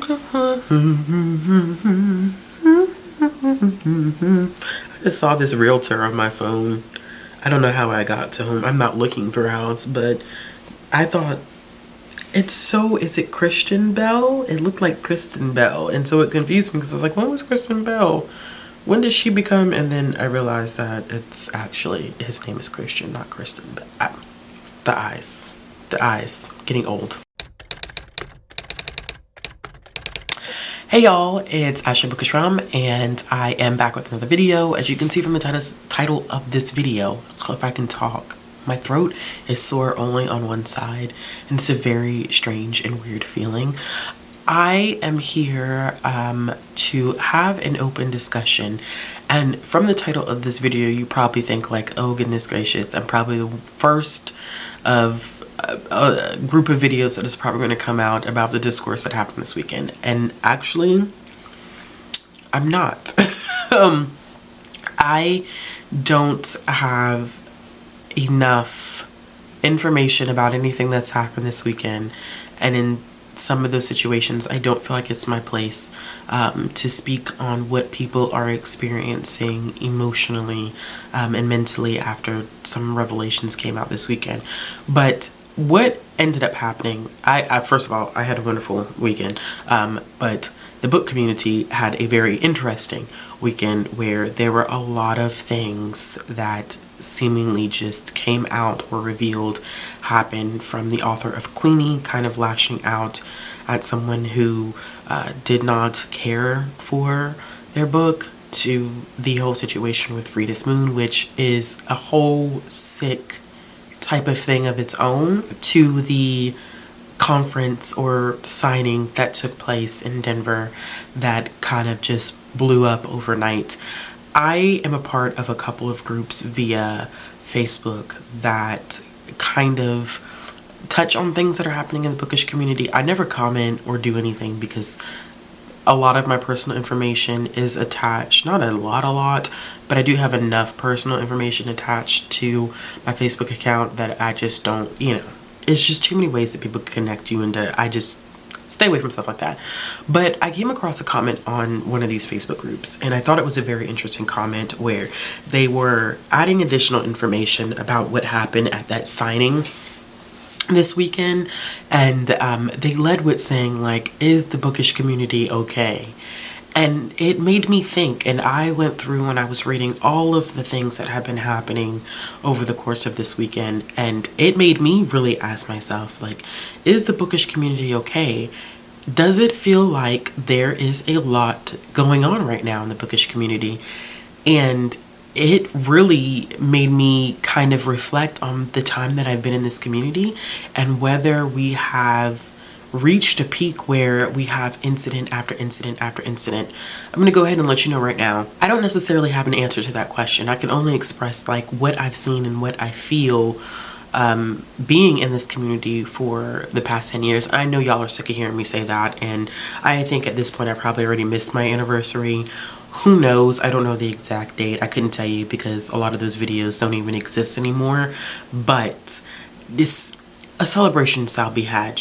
I just saw this realtor on my phone. I don't know how I got to him. I'm not looking for a house, but I thought is it Christian Bell? It looked like Kristen Bell. And so it confused me because I was like, when was Kristen Bell? When did she become? And then I realized that it's actually, his name is Christian, not Kristen. But the eyes, getting old. Hey y'all, it's Ashley Bookishrealm, and I am back with another video. As you can see from the title of this video, if I can talk, my throat is sore only on one side, and it's a very strange and weird feeling. I am here to have an open discussion, and from the title of this video, you probably think like, oh goodness gracious, I'm probably the first of a group of videos that is probably going to come out about the discourse that happened this weekend. And actually, I'm not. I don't have enough information about anything that's happened this weekend, and in some of those situations I don't feel like it's my place to speak on what people are experiencing emotionally and mentally after some revelations came out this weekend. But what ended up happening, I first of all, I had a wonderful weekend, but the book community had a very interesting weekend where there were a lot of things that seemingly just came out or revealed happened, from the author of Queenie kind of lashing out at someone who did not care for their book, to the whole situation with Frida's Moon, which is a whole sick type of thing of its own, to the conference or signing that took place in Denver that kind of just blew up overnight. I am a part of a couple of groups via Facebook that kind of touch on things that are happening in the bookish community. I never comment or do anything because a lot of my personal information is attached, not a lot, but I do have enough personal information attached to my Facebook account that I just don't, it's just too many ways that people connect you, and I just stay away from stuff like that. But I came across a comment on one of these Facebook groups, and I thought it was a very interesting comment where they were adding additional information about what happened at that signing this weekend, and they led with saying like, is the bookish community okay? And it made me think, and I went through and I was reading all of the things that have been happening over the course of this weekend, and it made me really ask myself, like, is the bookish community okay? Does it feel like there is a lot going on right now in the bookish community? And it really made me kind of reflect on the time that I've been in this community and whether we have reached a peak where we have incident after incident after incident. I'm going to go ahead and let you know right now, I don't necessarily have an answer to that question. I can only express like what I've seen and what I feel being in this community for the past 10 years. I know y'all are sick of hearing me say that, and I think at this point I probably already missed my anniversary. Who knows? I don't know the exact date. I couldn't tell you because a lot of those videos don't even exist anymore. But a celebration shall be had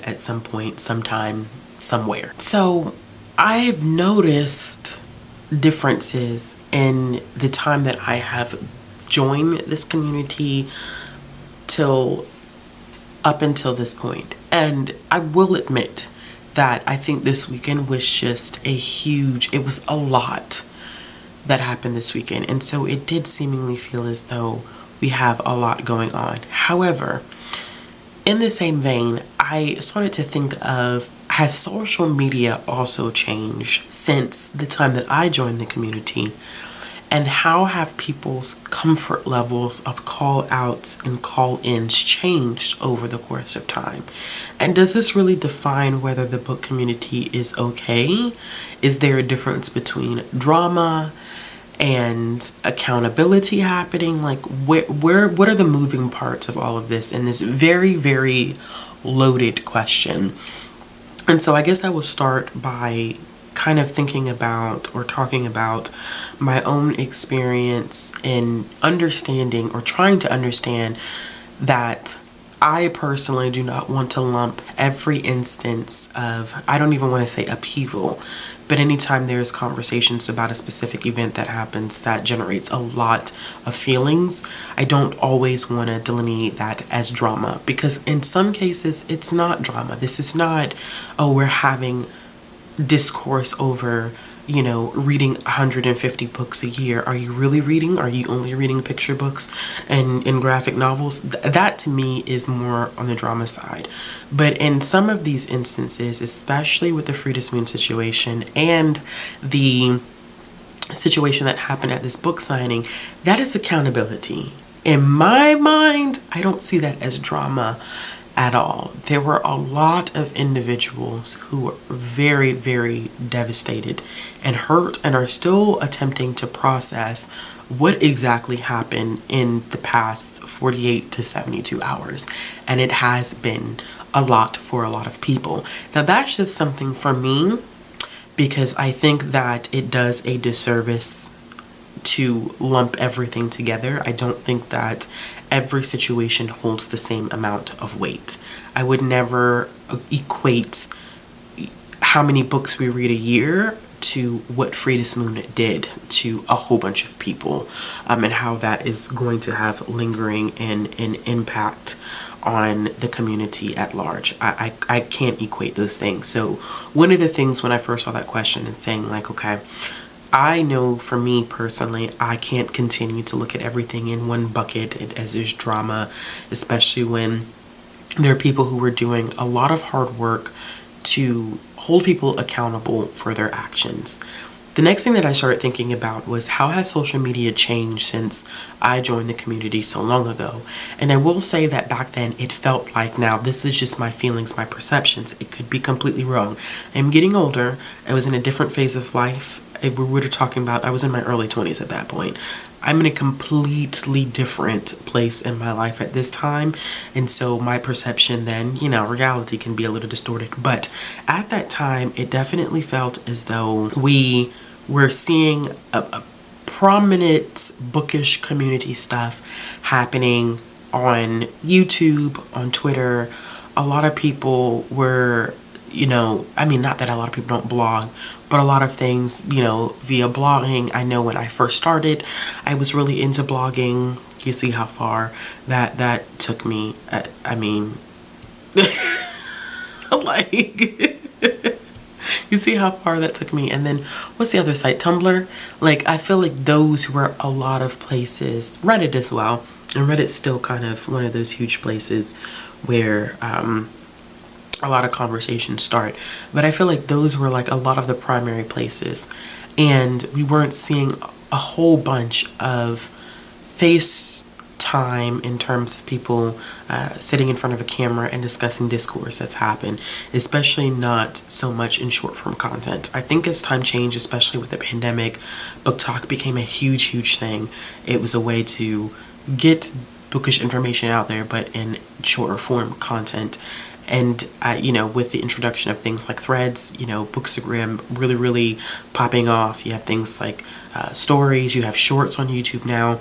at some point, sometime, somewhere. So I've noticed differences in the time that I have joined this community up until this point. And I will admit that I think this weekend was just it was a lot that happened this weekend. And so it did seemingly feel as though we have a lot going on. However, in the same vein, I started to think of, has social media also changed since the time that I joined the community? And how have people's comfort levels of call outs and call ins changed over the course of time? And does this really define whether the book community is okay? Is there a difference between drama and accountability happening? Like what are the moving parts of all of this in this very, very loaded question? And so I guess I will start by kind of thinking about or talking about my own experience in understanding or trying to understand that I personally do not want to lump every instance of, I don't even want to say upheaval, but anytime there's conversations about a specific event that happens that generates a lot of feelings, I don't always want to delineate that as drama, because in some cases it's not drama. This is not, oh, we're having discourse over, you know, reading 150 books a year. Are you really reading? Are you only reading picture books and graphic novels? That to me is more on the drama side. But in some of these instances, especially with the Frida Smoon situation and the situation that happened at this book signing, that is accountability. In my mind, I don't see that as drama at all. There were a lot of individuals who were very, very devastated and hurt and are still attempting to process what exactly happened in the past 48 to 72 hours. And it has been a lot for a lot of people. Now that's just something for me, because I think that it does a disservice to lump everything together. I don't think that every situation holds the same amount of weight. I would never equate how many books we read a year to what Frida Smoon did to a whole bunch of people, and how that is going to have lingering and impact on the community at large. I can't equate those things. So one of the things when I first saw that question and saying like, okay, I know for me personally, I can't continue to look at everything in one bucket as there's drama, especially when there are people who are doing a lot of hard work to hold people accountable for their actions. The next thing that I started thinking about was, how has social media changed since I joined the community so long ago? And I will say that back then it felt like, now this is just my feelings, my perceptions. It could be completely wrong. I'm getting older. I was in a different phase of life. We were talking about, I was in my early 20s at that point. I'm in a completely different place in my life at this time. And so my perception then, you know, reality can be a little distorted. But at that time, it definitely felt as though we were seeing a prominent bookish community stuff happening on YouTube, on Twitter. A lot of people were, you know, I mean, not that a lot of people don't blog, but a lot of things, you know, via blogging. I know when I first started, I was really into blogging. You see how far that took me. I mean, like, you see how far that took me. And then what's the other site? Tumblr. Like, I feel like those were a lot of places. Reddit as well. And Reddit's still kind of one of those huge places where a lot of conversations start. But I feel like those were like a lot of the primary places. And we weren't seeing a whole bunch of face time in terms of people sitting in front of a camera and discussing discourse that's happened, especially not so much in short form content. I think as time changed, especially with the pandemic, book talk became a huge thing. It was a way to get bookish information out there, but in shorter form content. And, you know, with the introduction of things like threads, you know, Bookstagram really popping off. You have things like stories, you have shorts on YouTube now.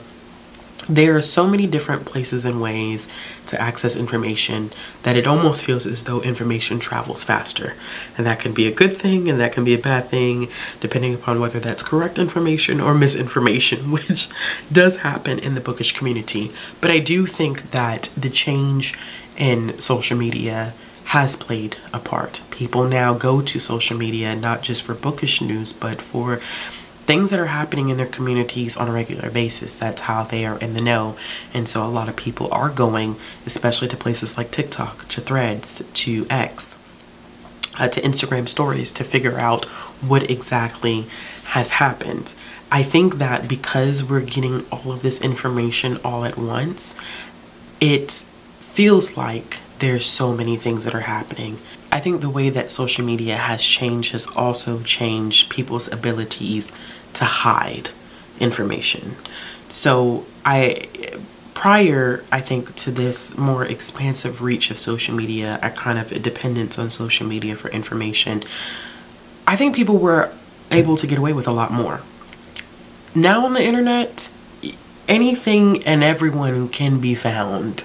There are so many different places and ways to access information that it almost feels as though information travels faster. And that can be a good thing and that can be a bad thing, depending upon whether that's correct information or misinformation, which does happen in the bookish community. But I do think that the change in social media has played a part. People now go to social media not just for bookish news, but for things that are happening in their communities on a regular basis. That's how they are in the know. And so a lot of people are going, especially to places like TikTok, to Threads, to X, to Instagram stories, to figure out what exactly has happened. I think that because we're getting all of this information all at once, it feels like there's so many things that are happening. I think the way that social media has changed has also changed people's abilities to hide information. So prior, I think, to this more expansive reach of social media, a kind of a dependence on social media for information, I think people were able to get away with a lot more. Now on the internet, anything and everyone can be found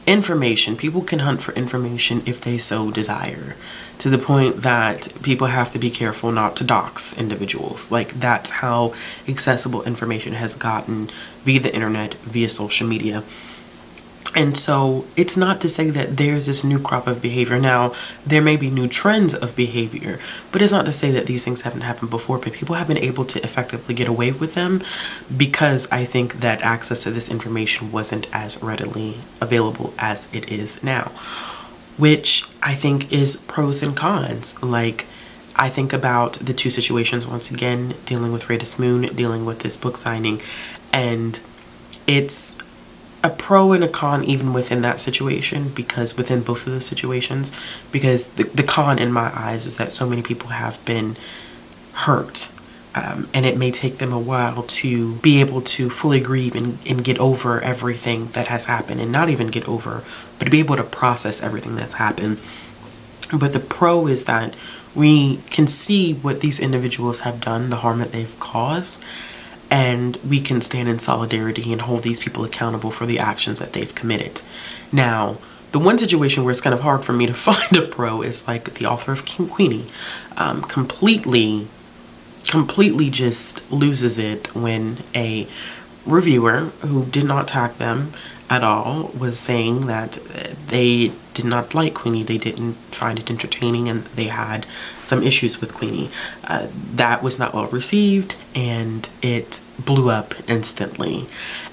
information. People can hunt for information if they so desire, to the point that people have to be careful not to dox individuals. Like, that's how accessible information has gotten via the internet, via social media. And so it's not to say that there's this new crop of behavior. Now, there may be new trends of behavior, but it's not to say that these things haven't happened before, but people have been able to effectively get away with them because I think that access to this information wasn't as readily available as it is now, which I think is pros and cons. Like, I think about the two situations, once again, dealing with Radis Moon, dealing with this book signing, and it's a pro and a con even within that situation, because within both of those situations, because the con in my eyes is that so many people have been hurt, and it may take them a while to be able to fully grieve and get over everything that has happened, and not even get over, but to be able to process everything that's happened. But the pro is that we can see what these individuals have done, the harm that they've caused, and we can stand in solidarity and hold these people accountable for the actions that they've committed. Now, the one situation where it's kind of hard for me to find a pro is like the author of King Queenie. Completely just loses it when a reviewer who did not tag them at all was saying that they did not like Queenie, they didn't find it entertaining, and they had some issues with Queenie. That was not well received, and it blew up instantly.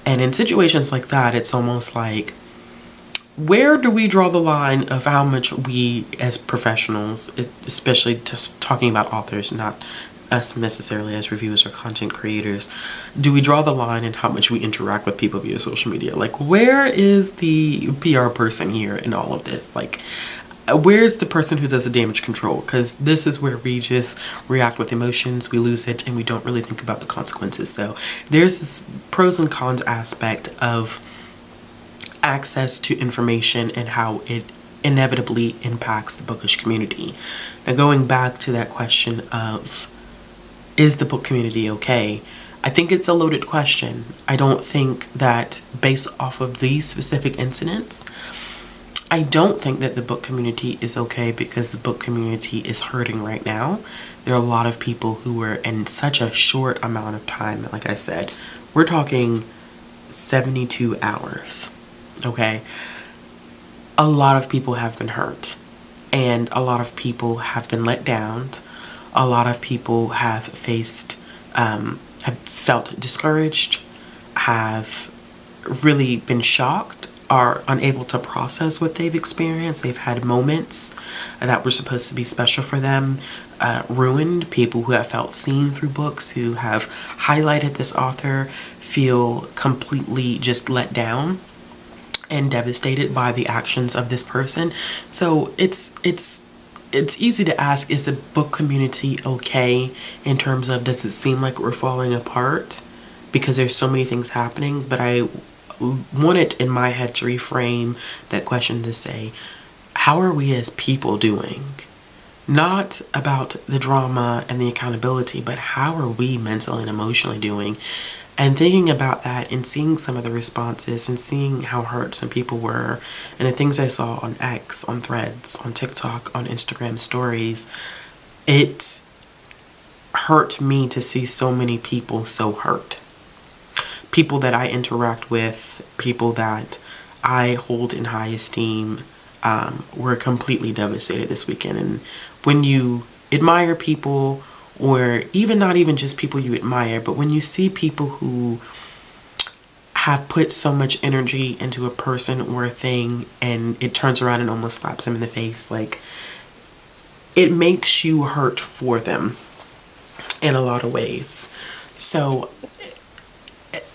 And in situations like that, it's almost like, where do we draw the line of how much we as professionals, especially just talking about authors, not us necessarily as reviewers or content creators, do we draw the line in how much we interact with people via social media? Like, where is the PR person here in all of this? Like, where's the person who does the damage control? Because this is where we just react with emotions, we lose it, and we don't really think about the consequences. So there's this pros and cons aspect of access to information and how it inevitably impacts the bookish community. Now, going back to that question of, is the book community okay? I think it's a loaded question. I don't think that, based off of these specific incidents, I don't think that the book community is okay, because the book community is hurting right now. There are a lot of people who were in such a short amount of time. Like I said, we're talking 72 hours, okay? A lot of people have been hurt, and a lot of people have been let down. A lot of people have faced, have felt discouraged, have really been shocked, are unable to process what they've experienced. They've had moments that were supposed to be special for them ruined. People who have felt seen through books, who have highlighted this author, feel completely just let down and devastated by the actions of this person. So it's easy to ask, is the book community okay in terms of, does it seem like we're falling apart because there's so many things happening? But I wanted in my head to reframe that question to say, how are we as people doing? Not about the drama and the accountability, but how are we mentally and emotionally doing? And thinking about that and seeing some of the responses and seeing how hurt some people were, and the things I saw on X, on Threads, on TikTok, on Instagram stories, it hurt me to see so many people so hurt. People that I interact with, people that I hold in high esteem, were completely devastated this weekend. And when you admire people, or even not even just people you admire, but when you see people who have put so much energy into a person or a thing, and it turns around and almost slaps them in the face, like, it makes you hurt for them in a lot of ways. So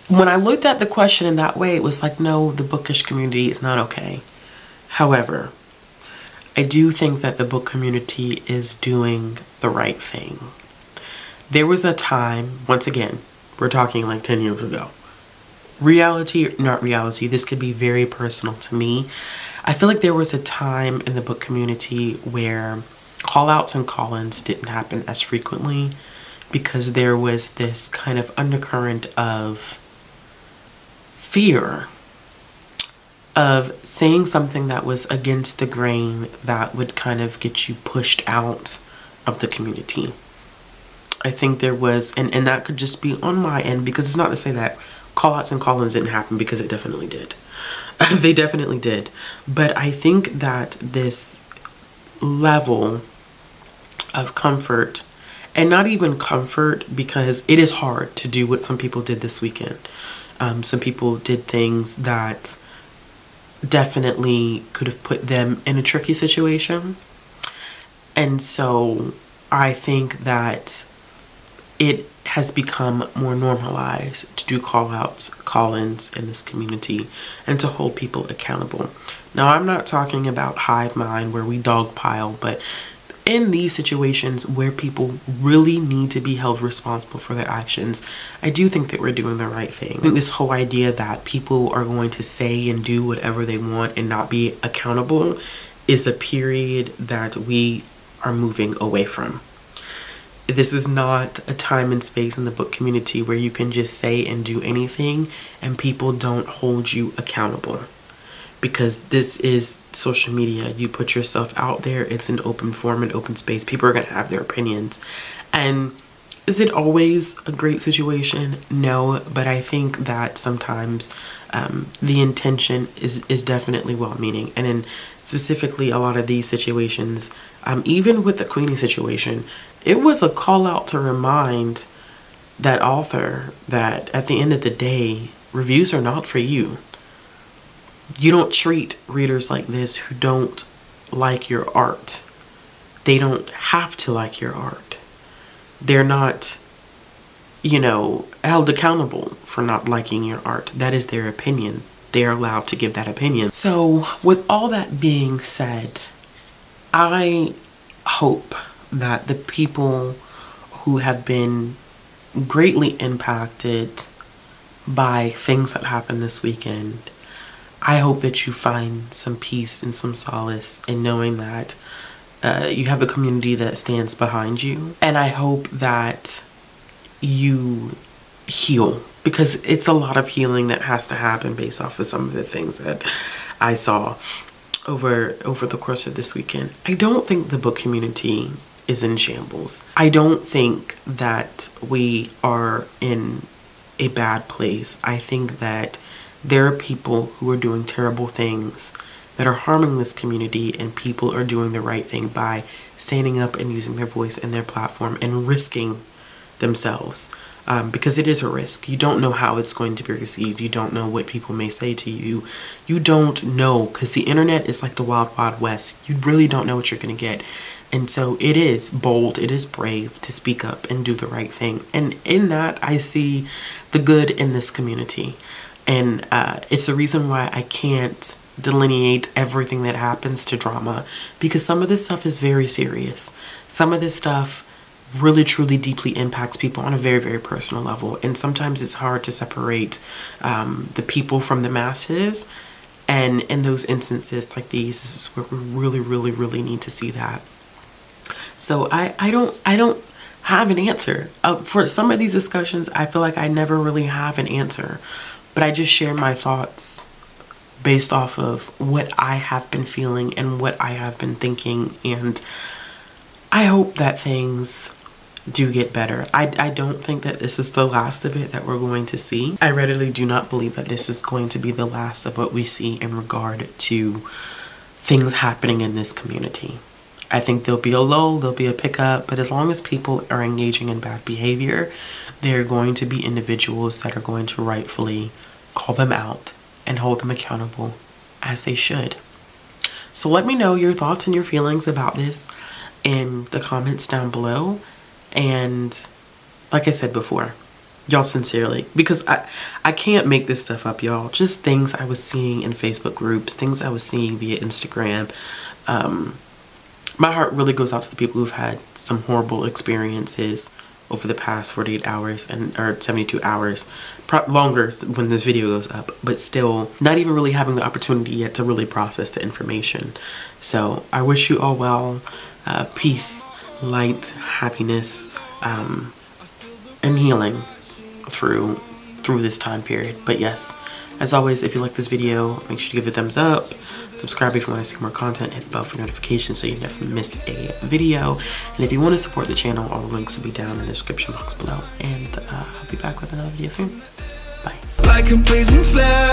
when I looked at the question in that way, it was like, no, the bookish community is not okay. However, I do think that the book community is doing the right thing. There was a time, once again, we're talking like 10 years ago. Reality, not reality, this could be very personal to me. I feel like there was a time in the book community where call-outs and call-ins didn't happen as frequently, because there was this kind of undercurrent of fear of saying something that was against the grain that would kind of get you pushed out of the community. I think there was, and that could just be on my end, because it's not to say that call-outs and call-ins didn't happen, because it definitely did. They definitely did. But I think that this level of comfort, and not even comfort, because it is hard to do what some people did this weekend. Some people did things that definitely could have put them in a tricky situation. And so I think that it has become more normalized to do call-outs, call-ins in this community, and to hold people accountable. Now, I'm not talking about hive mind where we dogpile, but in these situations where people really need to be held responsible for their actions, I do think that we're doing the right thing. I think this whole idea that people are going to say and do whatever they want and not be accountable is a period that we are moving away from. This is not a time and space in the book community where you can just say and do anything and people don't hold you accountable. Because this is social media. You put yourself out there. It's an open forum, an open space. People are going to have their opinions. And is it always a great situation? No, but I think that sometimes the intention is definitely well-meaning. And in specifically a lot of these situations, even with the Queenie situation, it was a call out to remind that author that at the end of the day, reviews are not for you. You don't treat readers like this who don't like your art. They don't have to like your art. They're not, held accountable for not liking your art. That is their opinion. They are allowed to give that opinion. So with all that being said, I hope that the people who have been greatly impacted by things that happened this weekend, I hope that you find some peace and some solace in knowing that you have a community that stands behind you. And I hope that you heal, because it's a lot of healing that has to happen based off of some of the things that I saw over the course of this weekend. I don't think the book community is in shambles. I don't think that we are in a bad place. I think that there are people who are doing terrible things that are harming this community, and people are doing the right thing by standing up and using their voice and their platform and risking themselves. Because it is a risk. You don't know how it's going to be received. You don't know what people may say to you. You don't know, because the internet is like the wild, wild west. You really don't know what you're going to get. And so it is bold, it is brave to speak up and do the right thing. And in that, I see the good in this community. And it's the reason why I can't delineate everything that happens to drama, because some of this stuff is very serious. Some of this stuff really truly deeply impacts people on a very, very personal level. And sometimes it's hard to separate the people from the masses. And in those instances like these, this is where we really, really, really need to see that. So I don't have an answer. For some of these discussions, I feel like I never really have an answer. But I just share my thoughts based off of what I have been feeling and what I have been thinking. And I hope that things do get better. I don't think that this is the last of it that we're going to see. I readily do not believe that this is going to be the last of what we see in regard to things happening in this community. I think there'll be a lull, there'll be a pickup, but as long as people are engaging in bad behavior, there are going to be individuals that are going to rightfully call them out and hold them accountable, as they should. So let me know your thoughts and your feelings about this in the comments down below. And like I said before, y'all sincerely, because I can't make this stuff up, y'all. Just things I was seeing in Facebook groups, things I was seeing via Instagram. My heart really goes out to the people who've had some horrible experiences over the past 48 hours or 72 hours, longer when this video goes up, but still not even really having the opportunity yet to really process the information. So I wish you all well, peace, light, happiness, and healing through this time period. But yes, As always, if you like this video, make sure to give it a thumbs up. Subscribe if you want to see more content. Hit the bell for notifications so you never miss a video. And if you want to support the channel, all the links will be down in the description box below. And I'll be back with another video soon. Bye. Like a blazing flare,